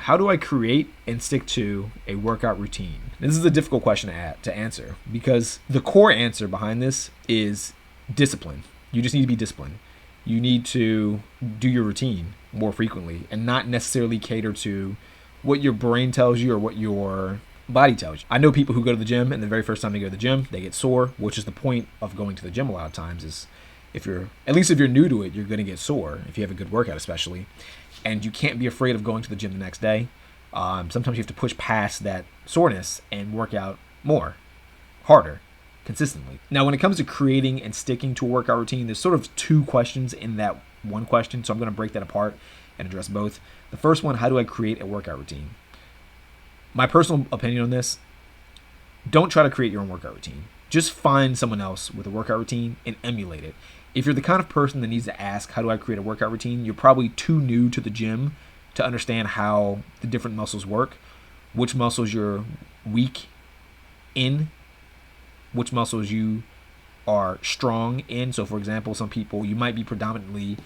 how do I create and stick to a workout routine? This is a difficult question to answer, because the core answer behind this is discipline. You just need to be disciplined. You need to do your routine more frequently and not necessarily cater to what your brain tells you or what your body tells you. I know people who go to the gym, and the very first time they go to the gym, they get sore, which is the point of going to the gym a lot of times. Is if you're new to it, you're going to get sore if you have a good workout, especially. And you can't be afraid of going to the gym the next day. Sometimes you have to push past that soreness and work out more, harder, consistently. Now, when it comes to creating and sticking to a workout routine, there's sort of two questions in that one question. So I'm going to break that apart and address both. The first one, how do I create a workout routine? My personal opinion on this, don't try to create your own workout routine. Just find someone else with a workout routine and emulate it. If you're the kind of person that needs to ask, how do I create a workout routine? You're probably too new to the gym to understand how the different muscles work, which muscles you're weak in, which muscles you are strong in. So, for example, some people, you might be predominantly,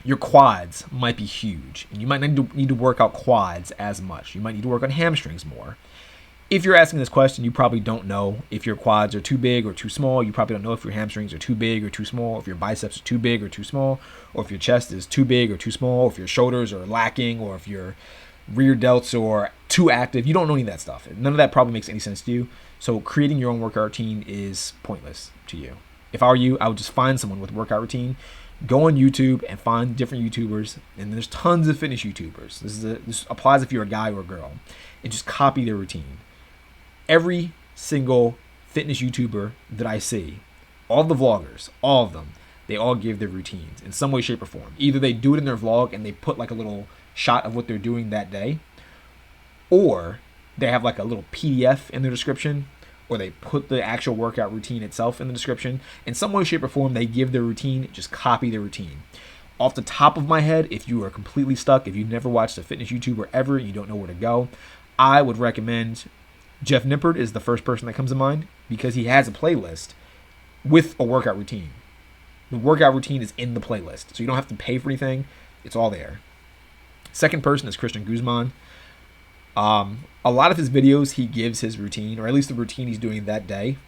your quads might be huge, and you might not need to work out quads as much. You might need to work on hamstrings more. If you're asking this question, you probably don't know if your quads are too big or too small. You probably don't know if your hamstrings are too big or too small, if your biceps are too big or too small, or if your chest is too big or too small, or if your shoulders are lacking, or if your rear delts are too active. You don't know any of that stuff. None of that probably makes any sense to you. So creating your own workout routine is pointless to you. If I were you, I would just find someone with a workout routine. Go on YouTube and find different YouTubers, and there's tons of fitness YouTubers. This applies if you're a guy or a girl, and just copy their routine. Every single fitness YouTuber that I see, all the vloggers, all of them, they all give their routines in some way, shape, or form. Either they do it in their vlog and they put like a little shot of what they're doing that day, or they have like a little PDF in their description, or they put the actual workout routine itself in the description. In some way, shape, or form, they give their routine, just copy their routine. Off the top of my head, if you are completely stuck, if you've never watched a fitness YouTuber ever and you don't know where to go, I would recommend Jeff Nippard is the first person that comes to mind, because he has a playlist with a workout routine. The workout routine is in the playlist, so you don't have to pay for anything. It's all there. Second person is Christian Guzman. A lot of his videos, he gives his routine, or at least the routine he's doing that day.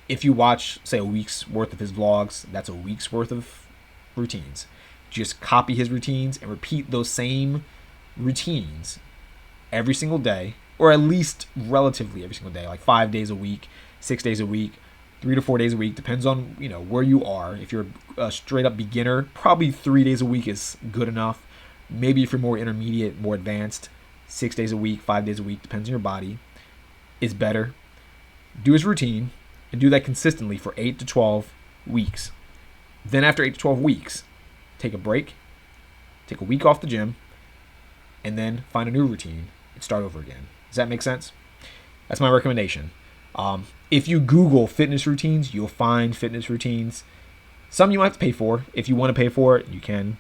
If you watch, say, a week's worth of his vlogs, that's a week's worth of routines. Just copy his routines and repeat those same routines every single day, or at least relatively every single day, like 5 days a week, 6 days a week, 3 to 4 days a week, depends on, where you are. If you're a straight up beginner, probably 3 days a week is good enough. Maybe if you're more intermediate, more advanced, 6 days a week, 5 days a week, depends on your body, is better. Do his routine and do that consistently for 8 to 12 weeks. Then after 8 to 12 weeks, take a break, take a week off the gym, and then find a new routine and start over again. Does that make sense? That's my recommendation. If you Google fitness routines, you'll find fitness routines. Some you might have to pay for. If you want to pay for it, you can.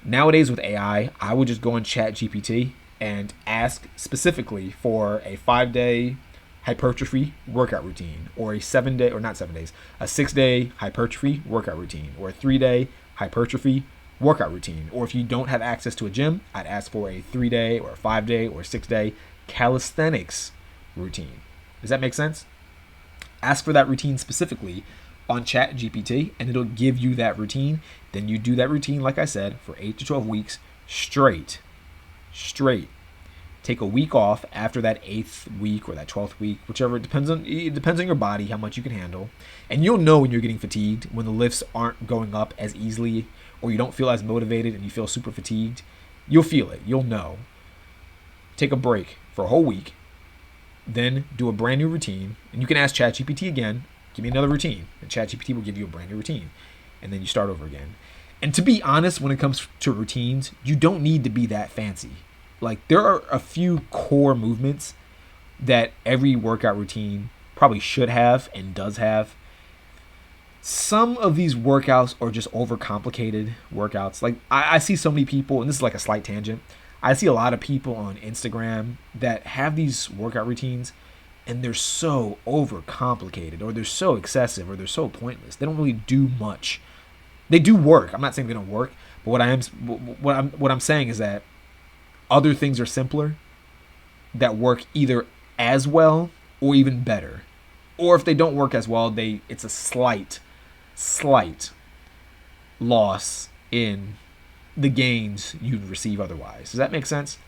Nowadays with AI, I would just go on ChatGPT and ask specifically for a 5-day hypertrophy workout routine, or a 7-day, or not 7 days, a 6-day hypertrophy workout routine, or a 3-day hypertrophy workout routine. Or if you don't have access to a gym, I'd ask for a 3-day or a 5-day or a 6-day calisthenics routine. Does that make sense? Ask for that routine specifically on ChatGPT, and it'll give you that routine. Then you do that routine, like I said, for 8 to 12 weeks straight. Take a week off after that 8th week or that 12th week, whichever. It depends on your body, how much you can handle. And you'll know when you're getting fatigued, when the lifts aren't going up as easily, or you don't feel as motivated and you feel super fatigued. You'll feel it. You'll know. Take a break for a whole week. Then do a brand new routine. And you can ask ChatGPT again, give me another routine. And ChatGPT will give you a brand new routine. And then you start over again. And to be honest, when it comes to routines, you don't need to be that fancy. Like, there are a few core movements that every workout routine probably should have and does have. Some of these workouts are just overcomplicated workouts. Like, I see so many people, and this is like a slight tangent, I see a lot of people on Instagram that have these workout routines, and they're so overcomplicated, or they're so excessive, or they're so pointless. They don't really do much. They do work. I'm not saying they don't work, but what I'm saying is that Other things are simpler that work either as well or even better. Or if they don't work as well, it's a slight loss in the gains you'd receive otherwise. Does that make sense?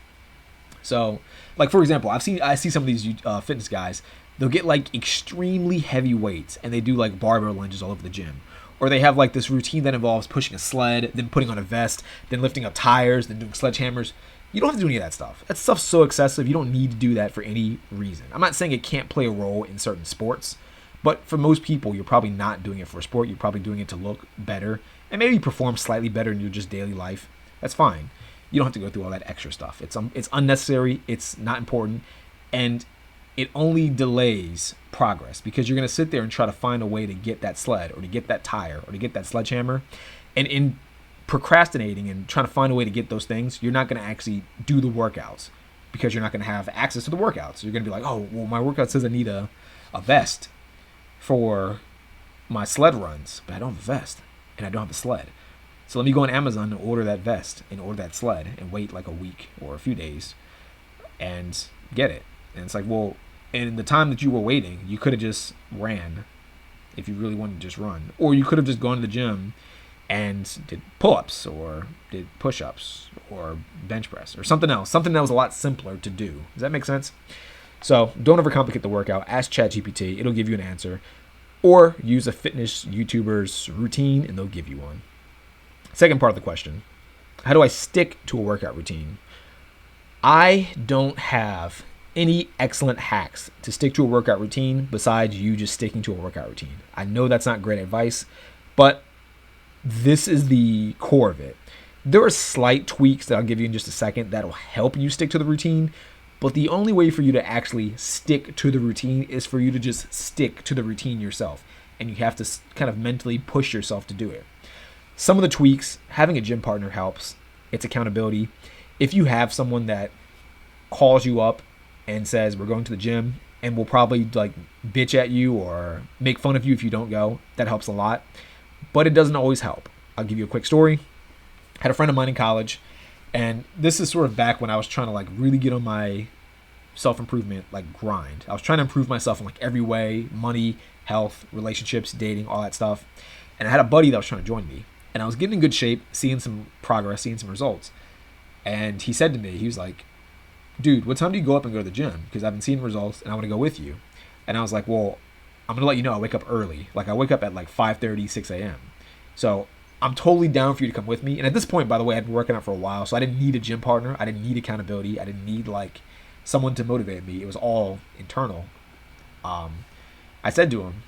So, like for example, I see some of these fitness guys. They'll get like extremely heavy weights and they do like barbell lunges all over the gym. Or they have like this routine that involves pushing a sled, then putting on a vest, then lifting up tires, then doing sledgehammers. You don't have to do any of that stuff. That stuff's so excessive. You don't need to do that for any reason. I'm not saying it can't play a role in certain sports, but for most people, you're probably not doing it for a sport. You're probably doing it to look better and maybe perform slightly better in your just daily life. That's fine. You don't have to go through all that extra stuff. It's unnecessary. It's not important, and it only delays progress because you're going to sit there and try to find a way to get that sled or to get that tire or to get that sledgehammer, and in procrastinating and trying to find a way to get those things, you're not going to actually do the workouts because you're not going to have access to the workouts. You're going to be like, oh, well, my workout says I need a vest for my sled runs, but I don't have a vest and I don't have a sled. So let me go on Amazon and order that vest and order that sled and wait like a week or a few days and get it. And it's like, well, in the time that you were waiting, you could have just ran if you really wanted to just run. Or you could have just gone to the gym and did pull-ups or did push-ups or bench press or something else. Something that was a lot simpler to do. Does that make sense? So don't overcomplicate the workout. Ask ChatGPT. It'll give you an answer. Or use a fitness YouTuber's routine and they'll give you one. Second part of the question. How do I stick to a workout routine? I don't have any excellent hacks to stick to a workout routine besides you just sticking to a workout routine. I know that's not great advice, but this is the core of it. There are slight tweaks that I'll give you in just a second that'll help you stick to the routine, but the only way for you to actually stick to the routine is for you to just stick to the routine yourself, and you have to kind of mentally push yourself to do it. Some of the tweaks, having a gym partner helps. It's accountability. If you have someone that calls you up and says, we're going to the gym, and will probably like bitch at you or make fun of you if you don't go, that helps a lot. But it doesn't always help. I'll give you a quick story. I had a friend of mine in college, and this is sort of back when I was trying to like really get on my self-improvement like grind. I was trying to improve myself in like every way: money, health, relationships, dating, all that stuff. And I had a buddy that was trying to join me, and I was getting in good shape, seeing some progress, seeing some results. And he said to me, he was like, dude, what time do you go up and go to the gym? Because I've been seeing results and I want to go with you. And I was like, well, I'm going to let you know I wake up early. Like I wake up at like 5:30, 6 a.m. So I'm totally down for you to come with me. And at this point, by the way, I'd been working out for a while, so I didn't need a gym partner. I didn't need accountability. I didn't need like someone to motivate me. It was all internal. I said to him,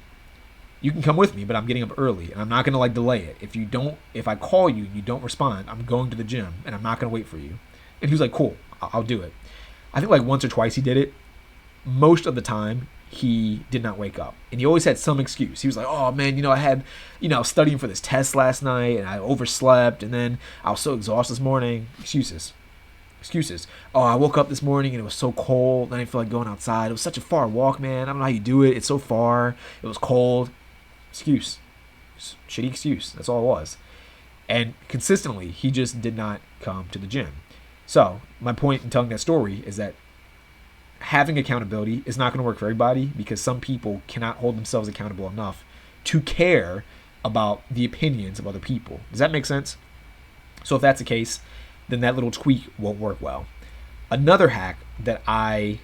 you can come with me, but I'm getting up early and I'm not going to like delay it. If I call you and you don't respond, I'm going to the gym and I'm not going to wait for you. And he was like, cool, I'll do it. I think like once or twice he did it. Most of the time he did not wake up, and he always had some excuse. He was like, oh man, I was studying for this test last night and I overslept, and then I was so exhausted this morning. Excuses. Oh, I woke up this morning and it was so cold and I didn't feel like going outside. It was such a far walk, man. I don't know how you do it. It's so far. It was cold. Excuse. Shitty excuse. That's all it was. And consistently, he just did not come to the gym. So my point in telling that story is that having accountability is not going to work for everybody, because some people cannot hold themselves accountable enough to care about the opinions of other people. Does that make sense? So if that's the case, then that little tweak won't work well. Another hack that I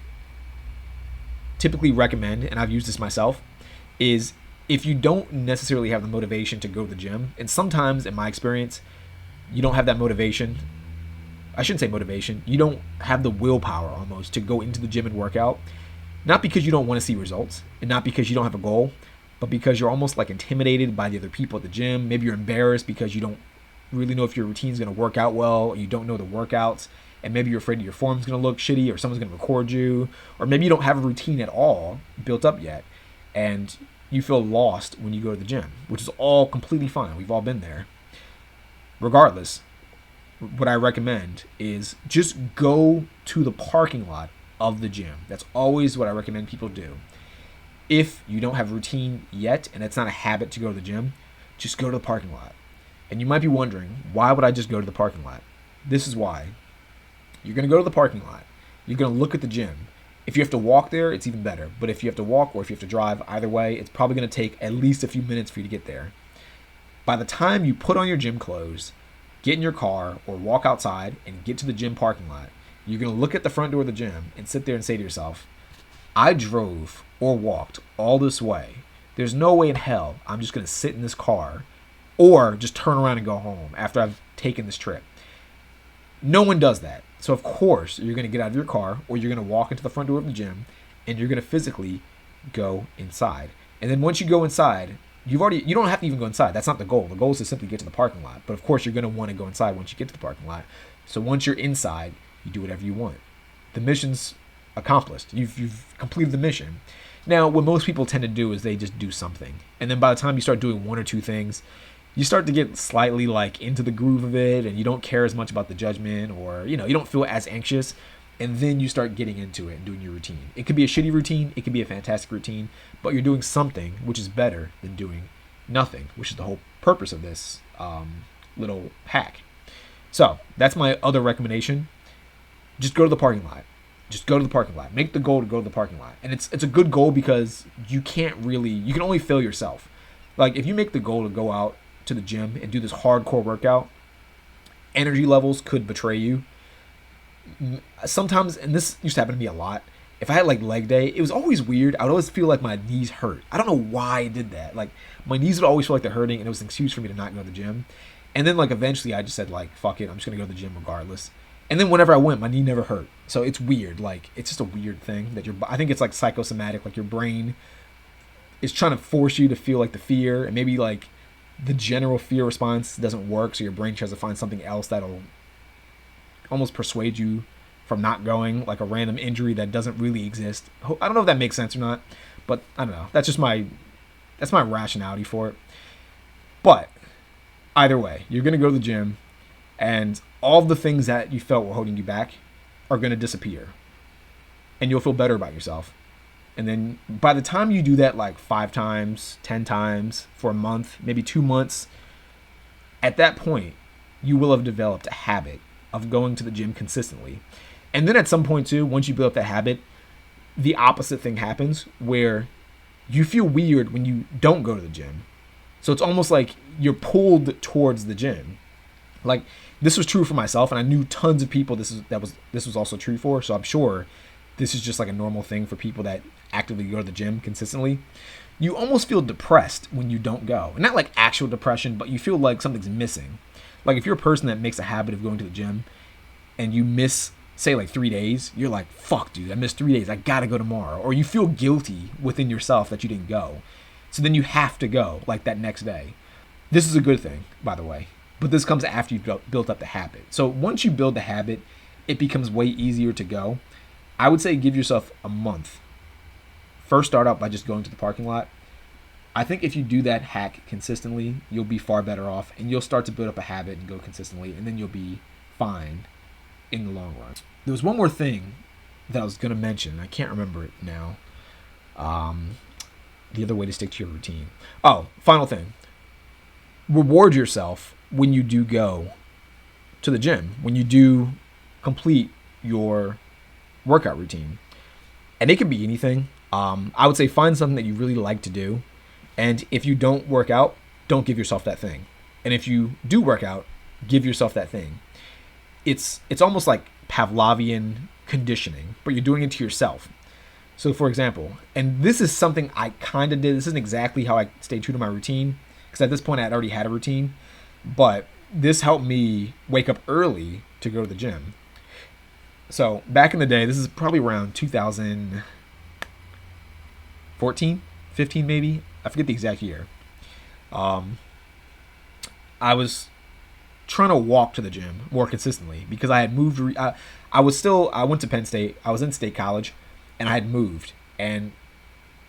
typically recommend, and I've used this myself, is if you don't necessarily have the motivation to go to the gym, and sometimes in my experience, you don't have that motivation. I shouldn't say motivation. You don't have the willpower almost to go into the gym and work out. Not because you don't want to see results, and not because you don't have a goal, but because you're almost like intimidated by the other people at the gym. Maybe you're embarrassed because you don't really know if your routine's going to work out well, or you don't know the workouts, and maybe you're afraid your form's going to look shitty, or someone's going to record you, or maybe you don't have a routine at all built up yet, and you feel lost when you go to the gym, which is all completely fine. We've all been there. Regardless, what I recommend is just go to the parking lot of the gym. That's always what I recommend people do. If you don't have a routine yet, and it's not a habit to go to the gym, just go to the parking lot. And you might be wondering, why would I just go to the parking lot? This is why. You're going to go to the parking lot. You're going to look at the gym. If you have to walk there, it's even better. But if you have to walk or if you have to drive, either way, it's probably going to take at least a few minutes for you to get there. By the time you put on your gym clothes, get in your car, or walk outside and get to the gym parking lot, you're going to look at the front door of the gym and sit there and say to yourself, I drove or walked all this way. There's no way in hell I'm just going to sit in this car or just turn around and go home after I've taken this trip. No one does that. So of course you're going to get out of your car or you're going to walk into the front door of the gym and you're going to physically go inside. And then once you go inside, you don't have to even go inside. That's not the goal. The goal is to simply get to the parking lot. But of course you're going to want to go inside once you get to the parking lot. So once you're inside, you do whatever you want. The mission's accomplished. You've completed the mission. Now, what most people tend to do is they just do something. And then by the time you start doing one or two things, you start to get slightly like into the groove of it and you don't care as much about the judgment, or, you don't feel as anxious. And then you start getting into it and doing your routine. It could be a shitty routine. It could be a fantastic routine, but you're doing something, which is better than doing nothing, which is the whole purpose of this little hack. So that's my other recommendation. Just go to the parking lot. Just go to the parking lot. Make the goal to go to the parking lot. And it's a good goal because you can only fail yourself. Like if you make the goal to go out to the gym and do this hardcore workout, energy levels could betray you. Sometimes, and this used to happen to me a lot, if I had like leg day, it was always weird. I would always feel like my knees hurt. I don't know why I did that. Like my knees would always feel like they're hurting and it was an excuse for me to not go to the gym. And then like eventually I just said like, fuck it, I'm just going to go to the gym regardless. And then whenever I went, my knee never hurt. So it's weird. Like, it's just a weird thing that I think it's like psychosomatic. Like your brain is trying to force you to feel like the fear, and maybe like the general fear response doesn't work. So your brain tries to find something else that'll almost persuade you from not going, like a random injury that doesn't really exist. I don't know if that makes sense or not, but I don't know. That's my rationality for it. But either way, you're going to go to the gym, and all of the things that you felt were holding you back are going to disappear. And you'll feel better about yourself. And then by the time you do that like 5 times, 10 times for a month, maybe 2 months, at that point, you will have developed a habit of going to the gym consistently. And then at some point too, once you build up that habit, the opposite thing happens where you feel weird when you don't go to the gym. So it's almost like you're pulled towards the gym. Like this was true for myself, and I knew tons of people this was also true for. So I'm sure this is just like a normal thing for people that actively go to the gym consistently. You almost feel depressed when you don't go. And not like actual depression, but you feel like something's missing. Like if you're a person that makes a habit of going to the gym and you miss, say like 3 days, you're like, fuck dude, I missed 3 days. I gotta go tomorrow. Or you feel guilty within yourself that you didn't go. So then you have to go like that next day. This is a good thing, by the way. But this comes after you've built up the habit. So once you build the habit, it becomes way easier to go. I would say give yourself a month. First start out by just going to the parking lot. I think if you do that hack consistently, you'll be far better off, and you'll start to build up a habit and go consistently, and then you'll be fine in the long run. There was one more thing that I was going to mention. I can't remember it now. The other way to stick to your routine. Oh, final thing. Reward yourself when you do go to the gym, when you do complete your workout routine. And it can be anything. I would say find something that you really like to do. And if you don't work out, don't give yourself that thing. And if you do work out, give yourself that thing. It's almost like Pavlovian conditioning, but you're doing it to yourself. So for example, and this is something I kind of did. This isn't exactly how I stayed true to my routine, because at this point I had already had a routine. But this helped me wake up early to go to the gym. So back in the day, this is probably around 2014, 15 maybe. I forget the exact year. I was trying to walk to the gym more consistently because I had moved. I went to Penn State. I was in State College, and I had moved. And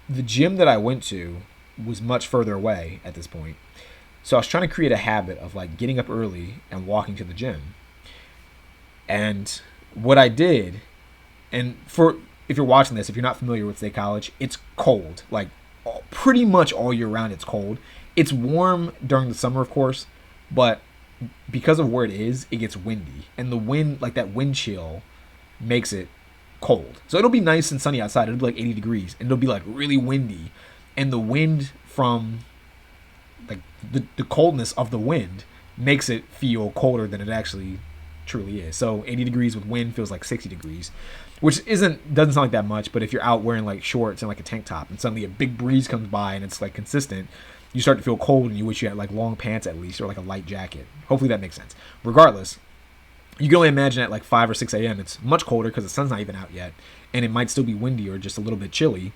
the gym that I went to was much further away at this point. So I was trying to create a habit of like getting up early and walking to the gym. And what I did, and if you're watching this, if you're not familiar with State College, it's cold. Like pretty much all year round it's cold. It's warm during the summer, of course, but because of where it is, it gets windy, and the wind, like that wind chill, makes it cold. So it'll be nice and sunny outside. It'll be like 80 degrees, and it'll be like really windy, and the wind from like the coldness of the wind makes it feel colder than it actually truly is. So 80 degrees with wind feels like 60 degrees, which doesn't sound like that much, but if you're out wearing like shorts and like a tank top and suddenly a big breeze comes by and it's like consistent, you start to feel cold and you wish you had like long pants at least or like a light jacket. Hopefully that makes sense. Regardless, you can only imagine at like 5 or 6 a.m. it's much colder because the sun's not even out yet, and it might still be windy or just a little bit chilly.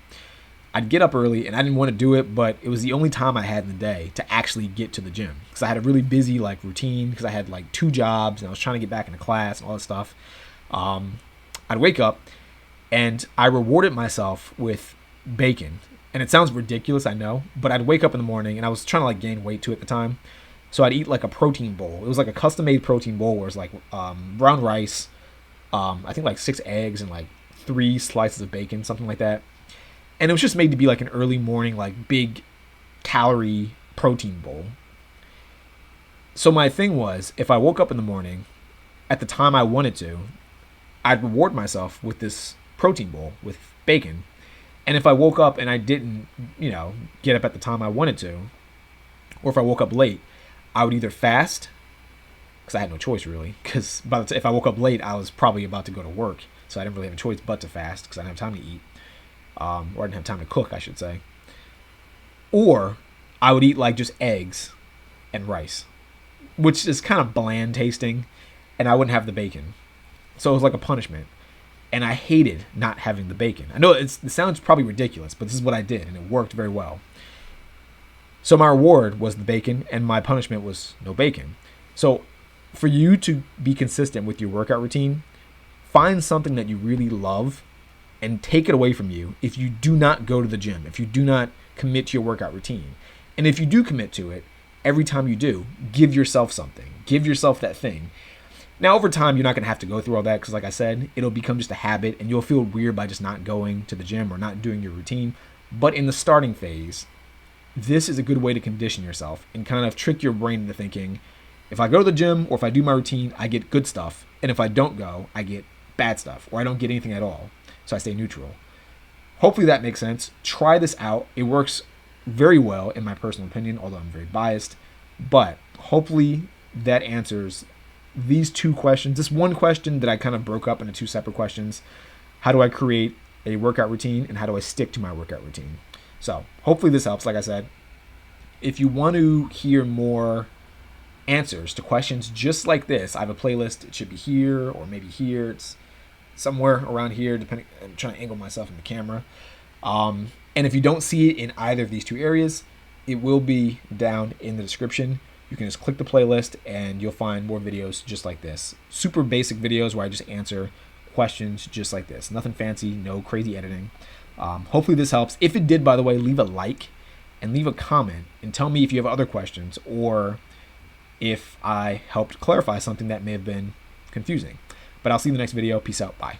I'd get up early, and I didn't want to do it, but it was the only time I had in the day to actually get to the gym because I had a really busy like routine because I had like 2 jobs and I was trying to get back into class and all that stuff. I'd wake up and I rewarded myself with bacon, and it sounds ridiculous, I know, but I'd wake up in the morning and I was trying to like gain weight too at the time, so I'd eat like a protein bowl. It was like a custom-made protein bowl where it was like brown rice, I think like 6 eggs and like 3 slices of bacon, something like that. And it was just made to be like an early morning, like big calorie protein bowl. So my thing was, if I woke up in the morning at the time I wanted to, I'd reward myself with this protein bowl with bacon. And if I woke up and I didn't, get up at the time I wanted to, or if I woke up late, I would either fast, because I had no choice really, because if I woke up late, I was probably about to go to work. So I didn't really have a choice but to fast because I didn't have time to eat. Or I didn't have time to cook, I should say. Or I would eat like just eggs and rice, which is kind of bland tasting, and I wouldn't have the bacon. So it was like a punishment. And I hated not having the bacon. I know it sounds probably ridiculous, but this is what I did, and it worked very well. So my reward was the bacon, and my punishment was no bacon. So for you to be consistent with your workout routine, find something that you really love and take it away from you if you do not go to the gym, if you do not commit to your workout routine. And if you do commit to it, every time you do, give yourself something. Give yourself that thing. Now, over time, you're not going to have to go through all that because, like I said, it'll become just a habit and you'll feel weird by just not going to the gym or not doing your routine. But in the starting phase, this is a good way to condition yourself and kind of trick your brain into thinking, if I go to the gym or if I do my routine, I get good stuff. And if I don't go, I get bad stuff or I don't get anything at all. So I stay neutral. Hopefully that makes sense. Try this out. It works very well in my personal opinion, although I'm very biased. But hopefully that answers these 2 questions. This one question that I kind of broke up into 2 separate questions. How do I create a workout routine and how do I stick to my workout routine? So hopefully this helps. Like I said, if you want to hear more answers to questions just like this, I have a playlist. It should be here or maybe here. It's somewhere around here, depending. I'm trying to angle myself in the camera. And if you don't see it in either of these 2 areas, it will be down in the description. You can just click the playlist and you'll find more videos just like this. Super basic videos where I just answer questions just like this. Nothing fancy, no crazy editing. Hopefully this helps. If it did, by the way, leave a like and leave a comment and tell me if you have other questions or if I helped clarify something that may have been confusing. But I'll see you in the next video. Peace out. Bye.